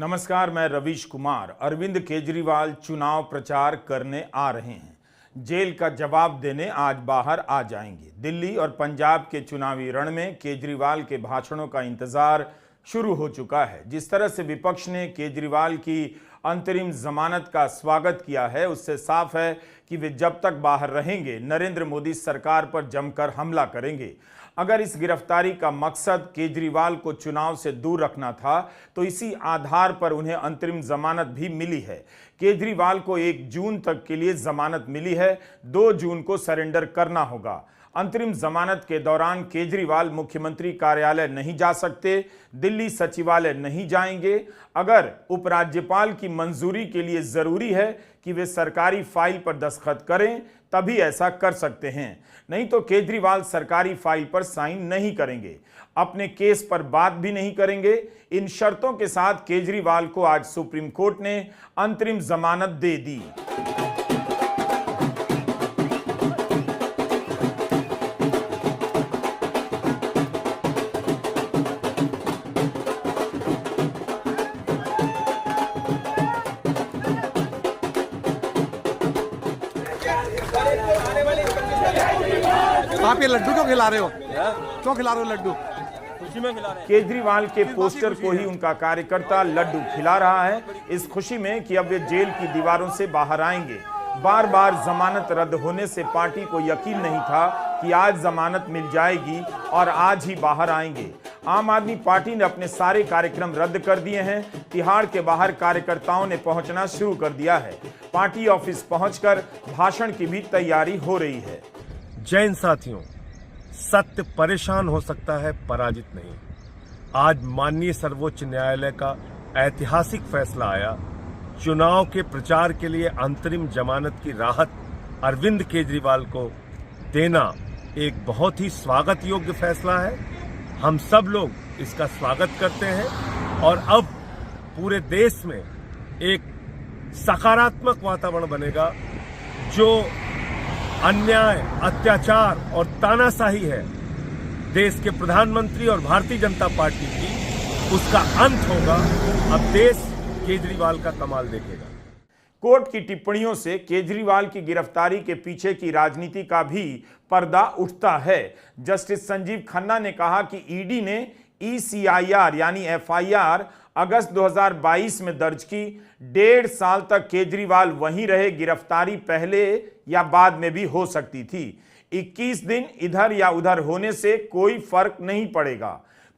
नमस्कार, मैं रवीश कुमार। अरविंद केजरीवाल चुनाव प्रचार करने आ रहे हैं। जेल का जवाब देने आज बाहर आ जाएंगे। दिल्ली और पंजाब के चुनावी रण में केजरीवाल के भाषणों का इंतजार शुरू हो चुका है। जिस तरह से विपक्ष ने केजरीवाल की अंतरिम जमानत का स्वागत किया है, उससे साफ है कि वे जब तक बाहर रहेंगे नरेंद्र मोदी सरकार पर जमकर हमला करेंगे। अगर इस गिरफ्तारी का मकसद केजरीवाल को चुनाव से दूर रखना था तो इसी आधार पर उन्हें अंतरिम जमानत भी मिली है। केजरीवाल को 1 जून तक के लिए जमानत मिली है, 2 जून को सरेंडर करना होगा। अंतरिम जमानत के दौरान केजरीवाल मुख्यमंत्री कार्यालय नहीं जा सकते, दिल्ली सचिवालय नहीं जाएंगे। अगर उपराज्यपाल की मंजूरी के लिए जरूरी है कि वे सरकारी फाइल पर दस्तखत करें तभी ऐसा कर सकते हैं, नहीं तो केजरीवाल सरकारी फाइल पर साइन नहीं करेंगे, अपने केस पर बात भी नहीं करेंगे। इन शर्तों के साथ केजरीवाल को आज सुप्रीम कोर्ट ने अंतरिम जमानत दे दी। आप ये लड्डू क्यों खिला रहे हो? क्यों खिला रहे हो लड्डू? खुशी में खिला रहे हैं। केजरीवाल के पोस्टर को ही उनका कार्यकर्ता लड्डू खिला रहा है, इस खुशी में कि अब वे जेल की दीवारों से बाहर आएंगे। बार बार जमानत रद्द होने से पार्टी को यकीन नहीं था कि आज जमानत मिल जाएगी और आज ही बाहर आएंगे। आम आदमी पार्टी ने अपने सारे कार्यक्रम रद्द कर दिए हैं। तिहाड़ के बाहर कार्यकर्ताओं ने पहुंचना शुरू कर दिया है। पार्टी ऑफिस पहुंचकर भाषण की भी तैयारी हो रही है। जैन साथियों, सत्य परेशान हो सकता है, पराजित नहीं। आज माननीय सर्वोच्च न्यायालय का ऐतिहासिक फैसला आया। चुनाव के प्रचार के लिए अंतरिम जमानत की राहत अरविंद केजरीवाल को देना एक बहुत ही स्वागत योग्य फैसला है। हम सब लोग इसका स्वागत करते हैं और अब पूरे देश में एक सकारात्मक वातावरण बनेगा। जो अन्याय, अत्याचार और तानाशाही है देश के प्रधानमंत्री और भारतीय जनता पार्टी की, उसका अंत होगा। अब देश केजरीवाल का कमाल देखेगा। कोर्ट की टिप्पणियों से केजरीवाल की गिरफ्तारी के पीछे की राजनीति का भी पर्दा उठता है। जस्टिस संजीव खन्ना ने कहा कि ईडी ने ECIR यानी FIR अगस्त 2022 में दर्ज की। 1.5 साल तक केजरीवाल वहीं रहे। गिरफ्तारी पहले या बाद में भी हो सकती थी। 21 दिन इधर या उधर होने से कोई फर्क नहीं पड़ेगा।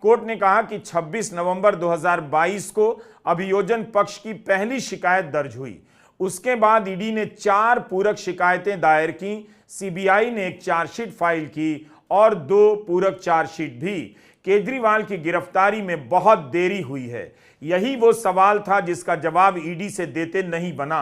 कोर्ट ने कहा कि 26 नवंबर 2022 को अभियोजन पक्ष की पहली शिकायत दर्ज हुई। उसके बाद ईडी ने 4 पूरक शिकायतें दायर की। CBI ने एक चार्जशीट फाइल की और 2 पूरक चार्जशीट भी। केजरीवाल की गिरफ्तारी में बहुत देरी हुई है। यही वो सवाल था जिसका जवाब ईडी से देते नहीं बना।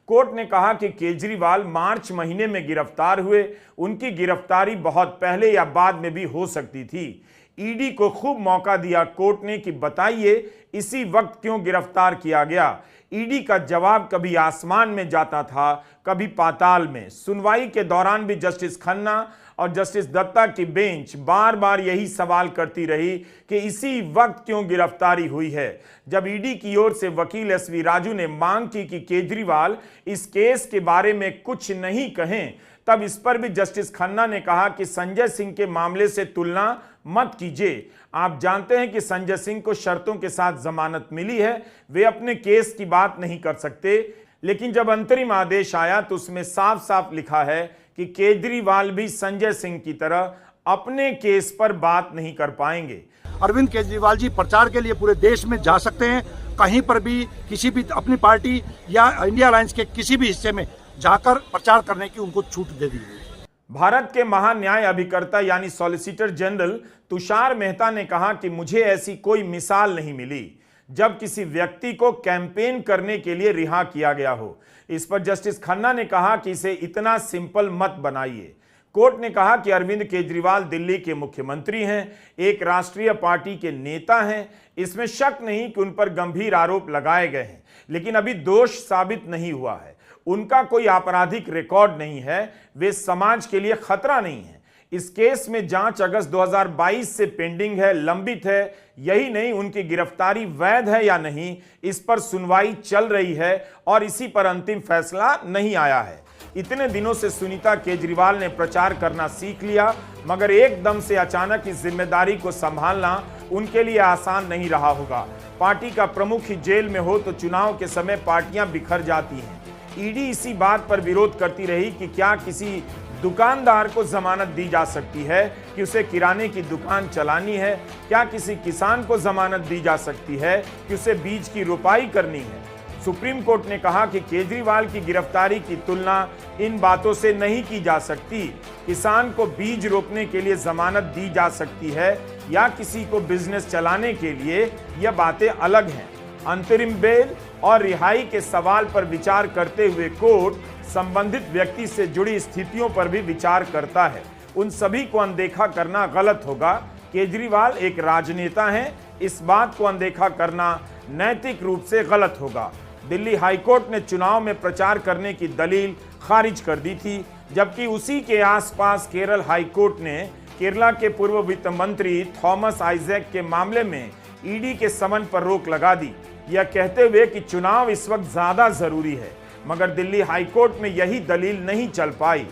कोर्ट ने कहा कि केजरीवाल मार्च महीने में गिरफ्तार हुए। उनकी गिरफ्तारी बहुत पहले या बाद में भी हो सकती थी। ईडी को खूब मौका दिया कोर्ट ने कि बताइए इसी वक्त क्यों गिरफ्तार किया गया। ईडी का जवाब कभी आसमान में जाता था, कभी पाताल में। सुनवाई के दौरान भी जस्टिस खन्ना और जस्टिस दत्ता की बेंच बार बार यही सवाल करती रही कि इसी वक्त क्यों गिरफ्तारी हुई है। जब ईडी की ओर से वकील SV राजू ने मांग की कि केजरीवाल इस केस के बारे में कुछ नहीं कहें, तब इस पर भी जस्टिस खन्ना ने कहा कि संजय सिंह के मामले से तुलना मत कीजिए। आप जानते हैं कि संजय सिंह को शर्तों के साथ जमानत मिली है, वे अपने केस की बात नहीं कर सकते। लेकिन जब अंतरिम आदेश आया तो उसमें साफ साफ लिखा है कि केजरीवाल भी संजय सिंह की तरह अपने केस पर बात नहीं कर पाएंगे। अरविंद केजरीवाल जी प्रचार के लिए पूरे देश में जा सकते हैं, कहीं पर भी किसी भी अपनी पार्टी या इंडिया अलायंस के किसी भी हिस्से में जाकर प्रचार करने की उनको छूट दे दी गई। भारत के महान न्याय अभिकर्ता यानी सॉलिसिटर जनरल तुषार मेहता ने कहा कि मुझे ऐसी कोई मिसाल नहीं मिली जब किसी व्यक्ति को कैंपेन करने के लिए रिहा किया गया हो। इस पर जस्टिस खन्ना ने कहा कि इसे इतना सिंपल मत बनाइए। कोर्ट ने कहा कि अरविंद केजरीवाल दिल्ली के मुख्यमंत्री हैं, एक राष्ट्रीय पार्टी के नेता हैं। इसमें शक नहीं कि उन पर गंभीर आरोप लगाए गए हैं, लेकिन अभी दोष साबित नहीं हुआ है। उनका कोई आपराधिक रिकॉर्ड नहीं है, वे समाज के लिए खतरा नहीं है। इस केस में जांच अगस्त 2022 से पेंडिंग है, लंबित है। यही नहीं, उनकी गिरफ्तारी वैध है या नहीं, इस पर सुनवाई चल रही है और इसी पर अंतिम फैसला नहीं आया है। इतने दिनों से सुनीता केजरीवाल ने प्रचार करना सीख लिया, मगर एकदम से अचानक इस जिम्मेदारी को संभालना उनके लिए आसान नहीं रहा होगा। पार्टी का प्रमुख ही जेल में हो तो चुनाव के समय पार्टियां बिखर जाती हैं। ईडी इसी बात पर विरोध करती रही कि क्या किसी दुकानदार को जमानत दी जा सकती है कि उसे किराने की दुकान चलानी है, क्या किसी किसान को जमानत दी जा सकती है कि उसे बीज की रोपाई करनी है। सुप्रीम कोर्ट ने कहा कि केजरीवाल की गिरफ्तारी की तुलना इन बातों से नहीं की जा सकती। किसान को बीज रोपने के लिए जमानत दी जा सकती है या किसी को बिजनेस चलाने के लिए, यह बातें अलग हैं। अंतरिम बेल और रिहाई के सवाल पर विचार करते हुए कोर्ट संबंधित व्यक्ति से जुड़ी स्थितियों पर भी विचार करता है। उन सभी को अनदेखा करना गलत होगा। केजरीवाल एक राजनेता हैं, इस बात को अनदेखा करना नैतिक रूप से गलत होगा। दिल्ली हाईकोर्ट ने चुनाव में प्रचार करने की दलील खारिज कर दी थी, जबकि उसी के आसपास केरल हाईकोर्ट ने केरला के पूर्व वित्त मंत्री थॉमस आइजैक के मामले में ईडी के समन पर रोक लगा दी, यह कहते हुए कि चुनाव इस वक्त ज्यादा जरूरी है, मगर दिल्ली हाईकोर्ट में यही दलील नहीं चल पाई।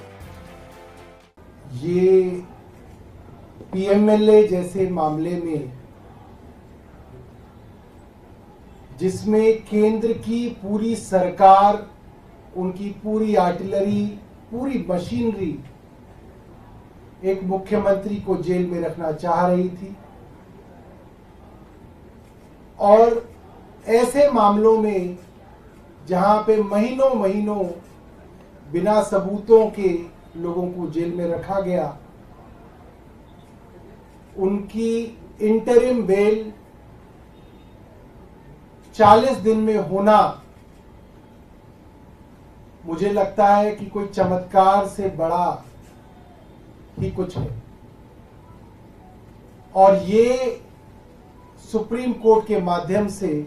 ये पीएमएलए जैसे मामले में, जिसमें केंद्र की पूरी सरकार, उनकी पूरी आर्टिलरी, पूरी मशीनरी एक मुख्यमंत्री को जेल में रखना चाह रही थी, और ऐसे मामलों में जहां पे महीनों महीनों बिना सबूतों के लोगों को जेल में रखा गया, उनकी इंटरिम बेल 40 दिन में होना, मुझे लगता है कि कोई चमत्कार से बड़ा ही कुछ है। और ये सुप्रीम कोर्ट के माध्यम से,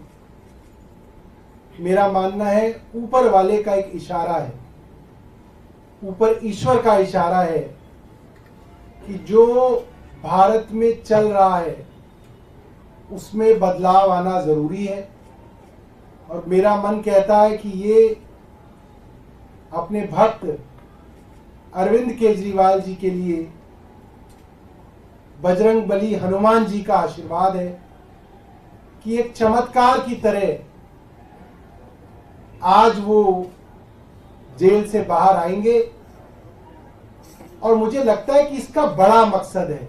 मेरा मानना है, ऊपर वाले का एक इशारा है, ऊपर ईश्वर का इशारा है कि जो भारत में चल रहा है उसमें बदलाव आना जरूरी है। और मेरा मन कहता है कि ये अपने भक्त अरविंद केजरीवाल जी के लिए बजरंग बली हनुमान जी का आशीर्वाद है कि एक चमत्कार की तरह आज वो जेल से बाहर आएंगे। और मुझे लगता है कि इसका बड़ा मकसद है,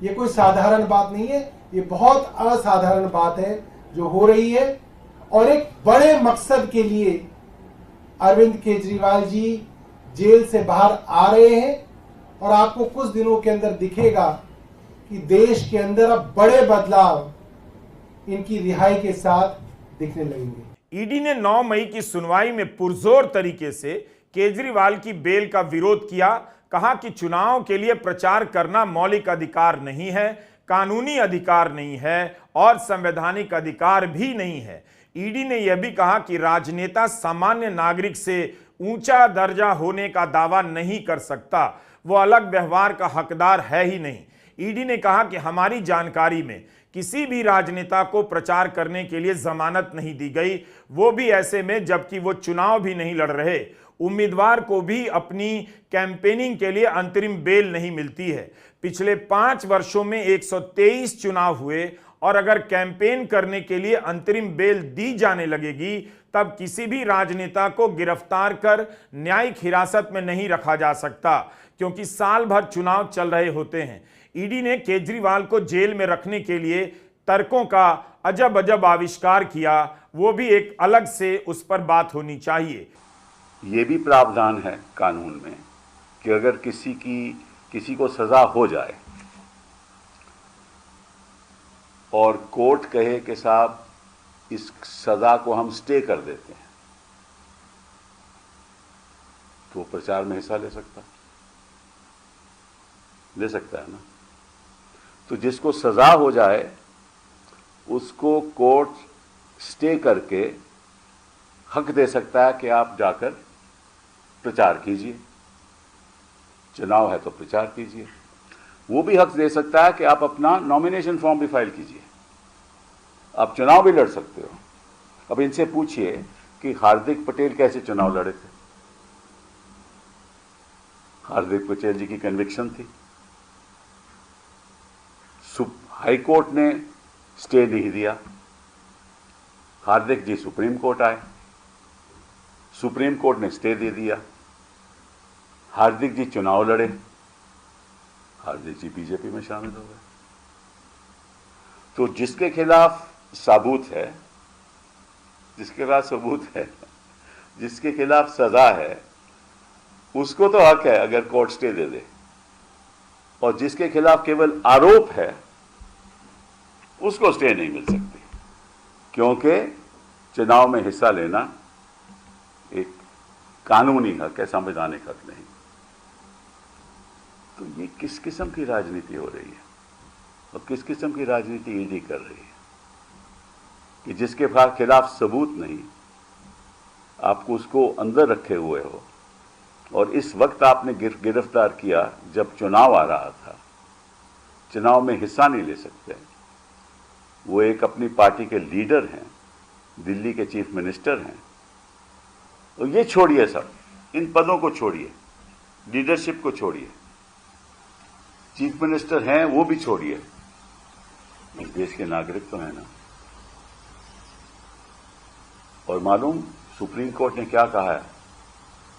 ये कोई साधारण बात नहीं है, ये बहुत असाधारण बात है जो हो रही है। और एक बड़े मकसद के लिए अरविंद केजरीवाल जी जेल से बाहर आ रहे हैं, और आपको कुछ दिनों के अंदर दिखेगा कि देश के अंदर अब बड़े बदलाव इनकी रिहाई के साथ दिखने लगेंगे। ईडी ने 9 मई की सुनवाई में पुरजोर तरीके से केजरीवाल की बेल का विरोध किया। कहा कि चुनाव के लिए प्रचार करना मौलिक अधिकार नहीं है, कानूनी अधिकार नहीं है और संवैधानिक अधिकार भी नहीं है। ईडी ने यह भी कहा कि राजनेता सामान्य नागरिक से ऊंचा दर्जा होने का दावा नहीं कर सकता, वो अलग व्यवहार का हकदार है ही नहीं। ईडी ने कहा कि हमारी जानकारी में किसी भी राजनेता को प्रचार करने के लिए जमानत नहीं दी गई, वो भी ऐसे में जबकि वो चुनाव भी नहीं लड़ रहे। उम्मीदवार को भी अपनी कैंपेनिंग के लिए अंतरिम बेल नहीं मिलती है। पिछले 5 वर्षों में 123 चुनाव हुए, और अगर कैंपेन करने के लिए अंतरिम बेल दी जाने लगेगी तब किसी भी राजनेता को गिरफ्तार कर न्यायिक हिरासत में नहीं रखा जा सकता, क्योंकि साल भर चुनाव चल रहे होते हैं। ईडी ने केजरीवाल को जेल में रखने के लिए तर्कों का अजब अजब आविष्कार किया, वो भी एक अलग से उस पर बात होनी चाहिए। ये भी प्रावधान है कानून में कि अगर किसी को सजा हो जाए और कोर्ट कहे कि साहब इस सजा को हम स्टे कर देते हैं, तो वो प्रचार में हिस्सा ले सकता है ना। तो जिसको सजा हो जाए उसको कोर्ट स्टे करके हक दे सकता है कि आप जाकर प्रचार कीजिए, चुनाव है तो प्रचार कीजिए। वो भी हक दे सकता है कि आप अपना नॉमिनेशन फॉर्म भी फाइल कीजिए, आप चुनाव भी लड़ सकते हो। अब इनसे पूछिए कि हार्दिक पटेल कैसे चुनाव लड़े थे। हार्दिक पटेल जी की कन्विक्शन थी, हाई कोर्ट ने स्टे नहीं दिया, हार्दिक जी सुप्रीम कोर्ट आए, सुप्रीम कोर्ट ने स्टे दे दिया, हार्दिक जी चुनाव लड़े, हार्दिक जी बीजेपी में शामिल हो गए। तो जिसके खिलाफ सबूत है, जिसके खिलाफ सजा है, उसको तो हक है अगर कोर्ट स्टे दे दे, और जिसके खिलाफ केवल आरोप है उसको स्टे नहीं मिल सकती, क्योंकि चुनाव में हिस्सा लेना एक कानूनी हक है, संवैधानिक हक नहीं। तो ये किस किस्म की राजनीति हो रही है और किस किस्म की राजनीति ईडी कर रही है कि जिसके खिलाफ सबूत नहीं, आपको उसको अंदर रखे हुए हो, और इस वक्त आपने गिरफ्तार किया जब चुनाव आ रहा था, चुनाव में हिस्सा नहीं ले सकते। वो एक अपनी पार्टी के लीडर हैं, दिल्ली के चीफ मिनिस्टर हैं। तो ये छोड़िए, सब इन पदों को छोड़िए, लीडरशिप को छोड़िए, चीफ मिनिस्टर हैं वो भी छोड़िए, देश के नागरिक तो है ना। और मालूम सुप्रीम कोर्ट ने क्या कहा है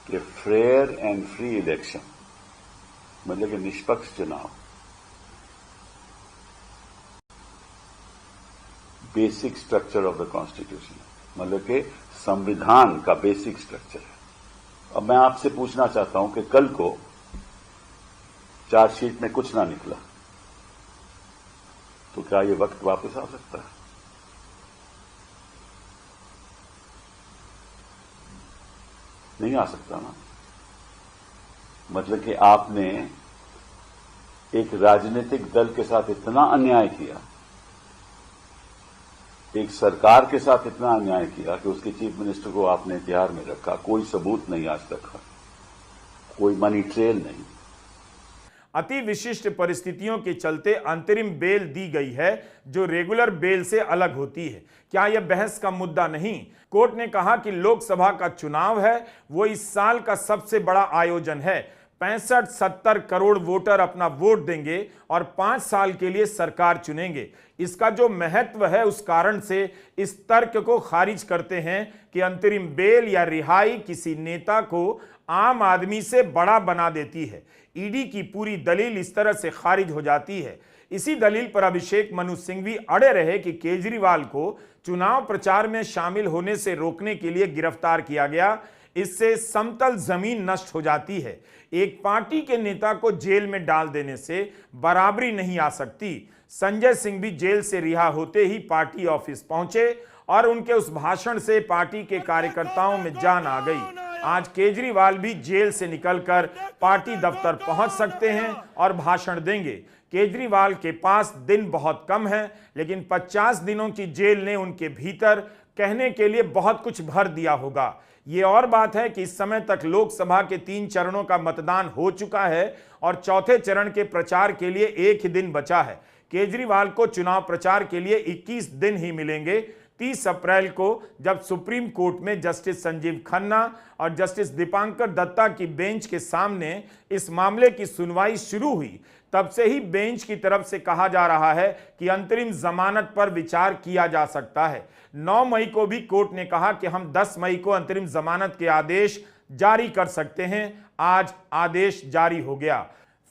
कि फेयर एंड फ्री इलेक्शन, मतलब कि निष्पक्ष चुनाव basic structure of the constitution, मतलब कि संविधान का बेसिक स्ट्रक्चर है। अब मैं आपसे पूछना चाहता हूं कि कल को चार्जशीट में कुछ ना निकला तो क्या ये वक्त वापस आ सकता है? नहीं आ सकता ना। मतलब कि आपने एक राजनीतिक दल के साथ इतना अन्याय किया, एक सरकार के साथ इतना अन्याय किया कि उसके चीफ मिनिस्टर को आपने तिहाड़ में रखा, कोई सबूत नहीं आज तक, कोई मनी ट्रेल नहीं। अति विशिष्ट परिस्थितियों के चलते अंतरिम बेल दी गई है जो रेगुलर बेल से अलग होती है। क्या यह बहस का मुद्दा नहीं? कोर्ट ने कहा कि लोकसभा का चुनाव है वो इस साल का सबसे बड़ा आयोजन है। 65-70 करोड़ वोटर अपना वोट देंगे और 5 साल के लिए सरकार चुनेंगे। इसका जो महत्व है उस कारण से इस तर्क को खारिज करते हैं कि अंतरिम बेल या रिहाई किसी नेता को आम आदमी से बड़ा बना देती है। ईडी की पूरी दलील इस तरह से खारिज हो जाती है। इसी दलील पर अभिषेक मनु सिंघवी अड़े रहे कि केजरीवाल को चुनाव प्रचार में शामिल होने से रोकने के लिए गिरफ्तार किया गया। इससे समतल जमीन नष्ट हो जाती है। एक पार्टी के नेता को जेल में डाल देने से बराबरी नहीं आ सकती। संजय सिंह भी जेल से रिहा होते ही पार्टी ऑफिस पहुंचे और उनके उस भाषण से पार्टी के कार्यकर्ताओं में जान आ गई। आज केजरीवाल भी जेल से निकलकर पार्टी दफ्तर पहुंच सकते हैं और भाषण देंगे। केजरीवाल के पास दिन बहुत कम है, लेकिन 50 दिनों की जेल ने उनके भीतर कहने के लिए बहुत कुछ भर दिया होगा। ये और बात है कि इस समय तक लोकसभा के 3 चरणों का मतदान हो चुका है और चौथे चरण के प्रचार के लिए 1 ही दिन बचा है। केजरीवाल को चुनाव प्रचार के लिए 21 दिन ही मिलेंगे। 30 अप्रैल को जब सुप्रीम कोर्ट में जस्टिस संजीव खन्ना और जस्टिस दीपांकर दत्ता की बेंच के सामने इस मामले की सुनवाई शुरू हुई, तब से ही बेंच की तरफ से कहा जा रहा है कि अंतरिम जमानत पर विचार किया जा सकता है। 9 मई को भी कोर्ट ने कहा कि हम 10 मई को अंतरिम जमानत के आदेश जारी कर सकते हैं। आज आदेश जारी हो गया।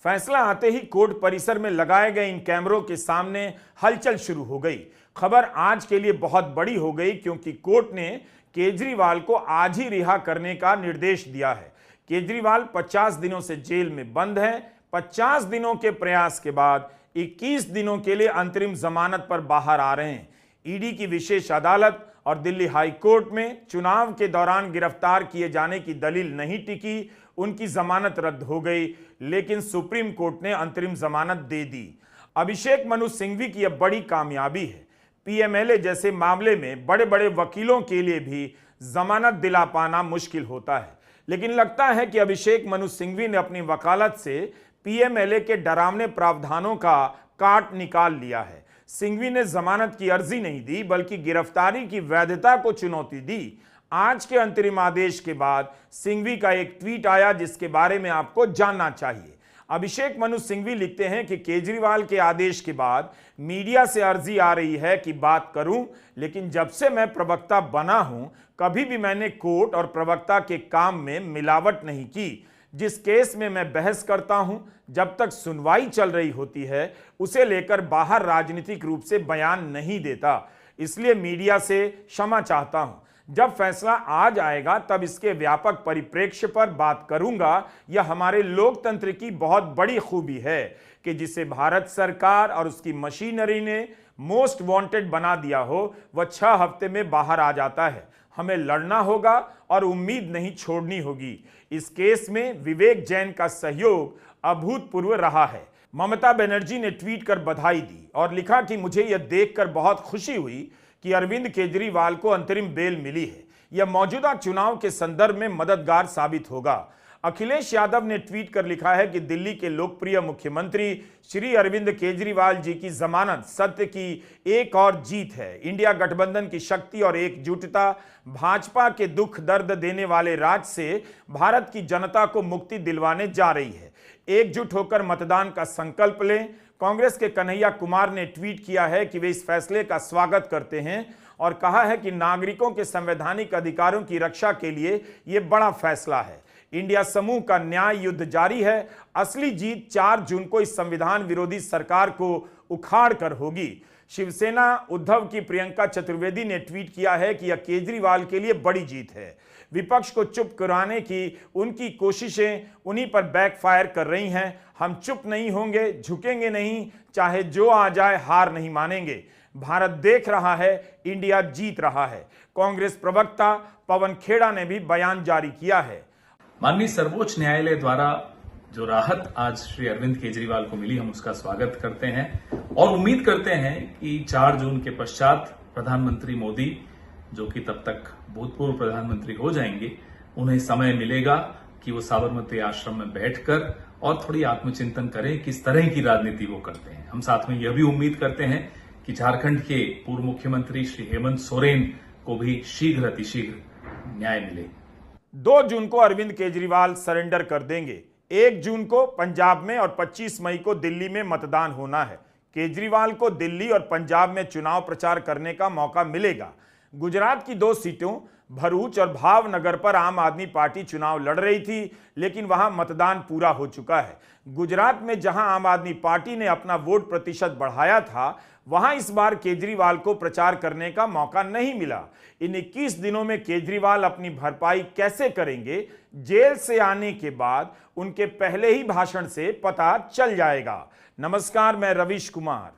फैसला आते ही कोर्ट परिसर में लगाए गए इन कैमरों के सामने हलचल शुरू हो गई। खबर आज के लिए बहुत बड़ी हो गई क्योंकि कोर्ट ने केजरीवाल को आज ही रिहा करने का निर्देश दिया है। केजरीवाल 50 दिनों से जेल में बंद है। 50 दिनों के प्रयास के बाद 21 दिनों के लिए अंतरिम जमानत पर बाहर आ रहे हैं। ईडी की विशेष अदालत और दिल्ली हाई कोर्ट में चुनाव के दौरान गिरफ्तार किए जाने की दलील नहीं टिकी, उनकी जमानत रद्द हो गई, लेकिन सुप्रीम कोर्ट ने अंतरिम जमानत दे दी। अभिषेक मनु सिंघवी की यह बड़ी कामयाबी है। पीएमएलए जैसे मामले में बड़े बड़े वकीलों के लिए भी जमानत दिला पाना मुश्किल होता है, लेकिन लगता है कि अभिषेक मनु सिंघवी ने अपनी वकालत से पीएमएलए के डरावने प्रावधानों का काट निकाल लिया है। सिंघवी ने जमानत की अर्जी नहीं दी बल्कि गिरफ्तारी की वैधता को चुनौती दी। आज के अंतरिम आदेश के बाद सिंघवी का एक ट्वीट आया जिसके बारे में आपको जानना चाहिए। अभिषेक मनु सिंघवी लिखते हैं कि केजरीवाल के आदेश के बाद मीडिया से अर्जी आ रही है कि बात करूं, लेकिन जब से मैं प्रवक्ता बना हूं कभी भी मैंने कोर्ट और प्रवक्ता के काम में मिलावट नहीं की। जिस केस में मैं बहस करता हूं, जब तक सुनवाई चल रही होती है उसे लेकर बाहर राजनीतिक रूप से बयान नहीं देता, इसलिए मीडिया से क्षमा चाहता हूं। जब फैसला आ जाएगा तब इसके व्यापक परिप्रेक्ष्य पर बात करूंगा। यह हमारे लोकतंत्र की बहुत बड़ी खूबी है कि जिसे भारत सरकार और उसकी मशीनरी ने मोस्ट वांटेड बना दिया हो वह 6 हफ्ते में बाहर आ जाता है। हमें लड़ना होगा और उम्मीद नहीं छोड़नी होगी। इस केस में विवेक जैन का सहयोग अभूतपूर्व रहा है। ममता बनर्जी ने ट्वीट कर बधाई दी और लिखा कि मुझे यह देखकर बहुत खुशी हुई कि अरविंद केजरीवाल को अंतरिम बेल मिली है। यह मौजूदा चुनाव के संदर्भ में मददगार साबित होगा। अखिलेश यादव ने ट्वीट कर लिखा है कि दिल्ली के लोकप्रिय मुख्यमंत्री श्री अरविंद केजरीवाल जी की जमानत सत्य की एक और जीत है। इंडिया गठबंधन की शक्ति और एकजुटता भाजपा के दुख दर्द देने वाले राज से भारत की जनता को मुक्ति दिलवाने जा रही है। एकजुट होकर मतदान का संकल्प लें। कांग्रेस के कन्हैया कुमार ने ट्वीट किया है कि वे इस फैसले का स्वागत करते हैं और कहा है कि नागरिकों के संवैधानिक अधिकारों की रक्षा के लिए यह बड़ा फैसला है। इंडिया समूह का न्याय युद्ध जारी है। असली जीत 4 जून को इस संविधान विरोधी सरकार को उखाड़ कर होगी। शिवसेना उद्धव की प्रियंका चतुर्वेदी ने ट्वीट किया है कि यह केजरीवाल के लिए बड़ी जीत है। विपक्ष को चुप कराने की उनकी कोशिशें उन्हीं पर बैकफायर कर रही हैं। हम चुप नहीं होंगे, झुकेंगे नहीं, चाहे जो आ जाए हार नहीं मानेंगे। भारत देख रहा है, इंडिया जीत रहा है। कांग्रेस प्रवक्ता पवन खेड़ा ने भी बयान जारी किया है। माननीय सर्वोच्च न्यायालय द्वारा जो राहत आज श्री अरविंद केजरीवाल को मिली, हम उसका स्वागत करते हैं और उम्मीद करते हैं कि 4 जून के पश्चात प्रधानमंत्री मोदी, जो कि तब तक भूतपूर्व प्रधानमंत्री हो जाएंगे, उन्हें समय मिलेगा कि वो साबरमती आश्रम में बैठकर और थोड़ी आत्मचिंतन करें किस तरह की राजनीति वो करते हैं। हम साथ में यह भी उम्मीद करते हैं कि झारखंड के पूर्व मुख्यमंत्री श्री हेमंत सोरेन को भी शीघ्र अतिशीघ्र न्याय मिले। 2 जून को अरविंद केजरीवाल सरेंडर कर देंगे। 1 जून को पंजाब में और 25 मई को दिल्ली में मतदान होना है। केजरीवाल को दिल्ली और पंजाब में चुनाव प्रचार करने का मौका मिलेगा। गुजरात की 2 सीटों भरूच और भावनगर पर आम आदमी पार्टी चुनाव लड़ रही थी, लेकिन वहां मतदान पूरा हो चुका है। गुजरात में जहां आम आदमी पार्टी ने अपना वोट प्रतिशत बढ़ाया था, वहां इस बार केजरीवाल को प्रचार करने का मौका नहीं मिला। इन 21 दिनों में केजरीवाल अपनी भरपाई कैसे करेंगे, जेल से आने के बाद उनके पहले ही भाषण से पता चल जाएगा। नमस्कार, मैं रवीश कुमार।